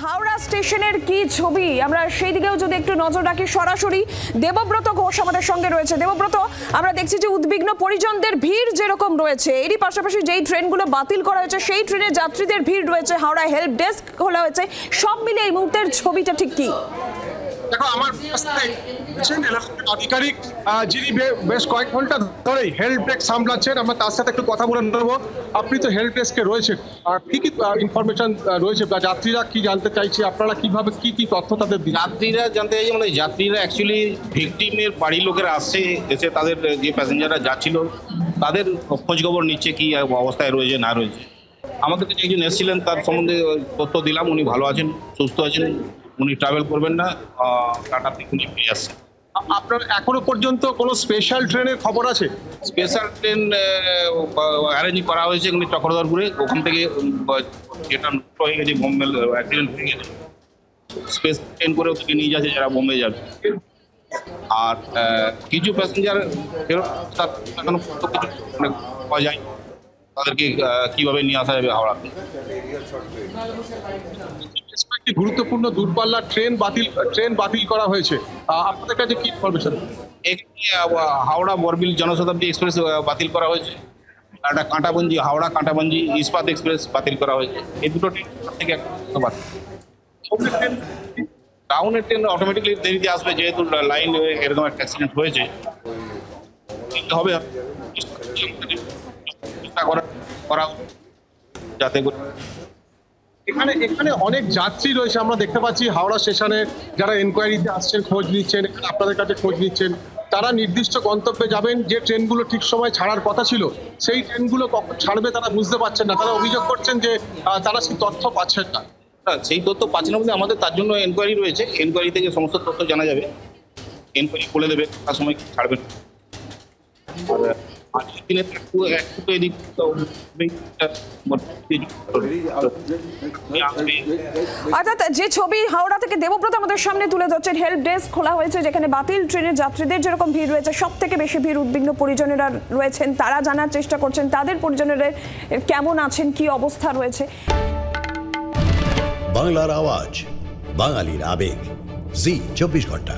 হাওড়া স্টেশনের কি ছবি, আমরা সেই দিকেও যদি একটু নজর রাখি, সরাসরি দেবব্রত ঘোষ আমাদের সঙ্গে রয়েছে। দেবব্রত, আমরা দেখছি যে উদ্বিগ্ন পরিজনদের ভিড় যেরকম রয়েছে, এরই পাশাপাশি যেই ট্রেনগুলো বাতিল করা হয়েছে সেই ট্রেনে যাত্রীদের ভিড় রয়েছে, হাওড়া হেল্প ডেস্ক খোলা হয়েছে, সব মিলে এই মুহূর্তের ছবিটা ঠিক কি? দেখো, আমার আধিকারিক যিনি বেশ কয়েক ঘন্টা ধরেই হেল্প ডেস্ক সামলাচ্ছেন, আমরা তার সাথে একটু কথা বলে নেবো। আপনি তো হেল্প ডেস্কে রয়েছেন, আর কি কি ইনফরমেশন রয়েছে, যাত্রীরা কি জানতে চাইছে, আপনারা কিভাবে কি কি তথ্য তাদের দিন? যাত্রীরা জানতে চাইছে, মানে যাত্রীরা অ্যাকচুয়ালি ভিকটিমের বাড়ির লোকেরা আসছে, এসে তাদের যে প্যাসেঞ্জাররা যাচ্ছিল তাদের খোঁজ খবর নিচ্ছে কি অবস্থায় রয়েছে না রয়েছে। আমাদের কাছে একজন এসেছিলেন, তার সম্বন্ধে তথ্য দিলাম, উনি ভালো আছেন, সুস্থ আছেন, উনি ট্রাভেল করবেন না, টাটা থেকে উনি ফিরে আসছেন। আপনার এখনো পর্যন্ত কোনো স্পেশাল ট্রেনের খবর আছে? স্পেশাল ট্রেন অ্যারেঞ্জ করা হয়েছে উনি চক্রধরপুরে, ওখান থেকে যেটা নষ্ট হয়ে গেছে, বোম্বে অ্যাক্সিডেন্ট হয়ে গেছে, স্পেশাল ট্রেন করে ওদেরকে নিয়ে যাচ্ছে যারা বোম্বে যাবে। আর কিছু প্যাসেঞ্জার এখনো কিছু পাওয়া যায়, তাদেরকে কিভাবে নিয়ে আসা যাবে হাওড়াতে। একটি গুরুত্বপূর্ণ দূরপাল্লার ট্রেন বাতিল করা হয়েছে, আপনাদের কাছে কি ইনফরমেশন? এখানে হাওড়া বরবিল জনশতাব্দী এক্সপ্রেস বাতিল করা হয়েছে, একটা কাঁটাবঞ্জি হাওড়া কাঁটাবঞ্জি ইস্পাত এক্সপ্রেস বাতিল করা হয়েছে। এই দুটো ট্রেন থেকে একটা বাতিল। টাউনের ট্রেন অটোমেটিক্যালি দেরিতে আসবে, যেহেতু লাইন এরকম একটা অ্যাক্সিডেন্ট হয়েছে। হবে করা যাতে এখানে অনেক যাত্রী রয়েছে, আমরা দেখতে পাচ্ছি হাওড়া স্টেশনে যারা এনকোয়ারিতে আসছেন, খোঁজ নিচ্ছেন, আপনাদের কাছে খোঁজ নিচ্ছেন, তারা নির্দিষ্ট গন্তব্যে যাবেন। যে ট্রেনগুলো ঠিক সময় ছাড়ার কথা ছিল সেই ট্রেনগুলো কখন ছাড়বে তারা বুঝতে পারছেন না, তারা অভিযোগ করছেন যে তারা সেই তথ্য পাচ্ছেন না। সেই তথ্য পাচ্ছেন না বলতে আমাদের তার জন্য এনকোয়ারি রয়েছে, এনকোয়ারি থেকে সমস্ত তথ্য জানা যাবে, এনকোয়ারি বলে দেবে তার সময় ছাড়বেন। অর্থাৎ যে ছবি হাওড়া থেকে দেবব্রত আমাদের সামনে তুলে ধরছেন, হেল্প ডেস্ক খোলা হয়েছে যেখানে বাতিল ট্রেনের যাত্রীদের যেরকম ভিড় রয়েছে, সব থেকে বেশি ভিড় উদ্বিগ্ন পরিজনেরা রয়েছেন, তারা জানার চেষ্টা করছেন তাদের পরিজনেরা কেমন আছেন, কি অবস্থা রয়েছে। বাংলার আওয়াজ, বাঙালির আবেগ, জি 24 ঘন্টা।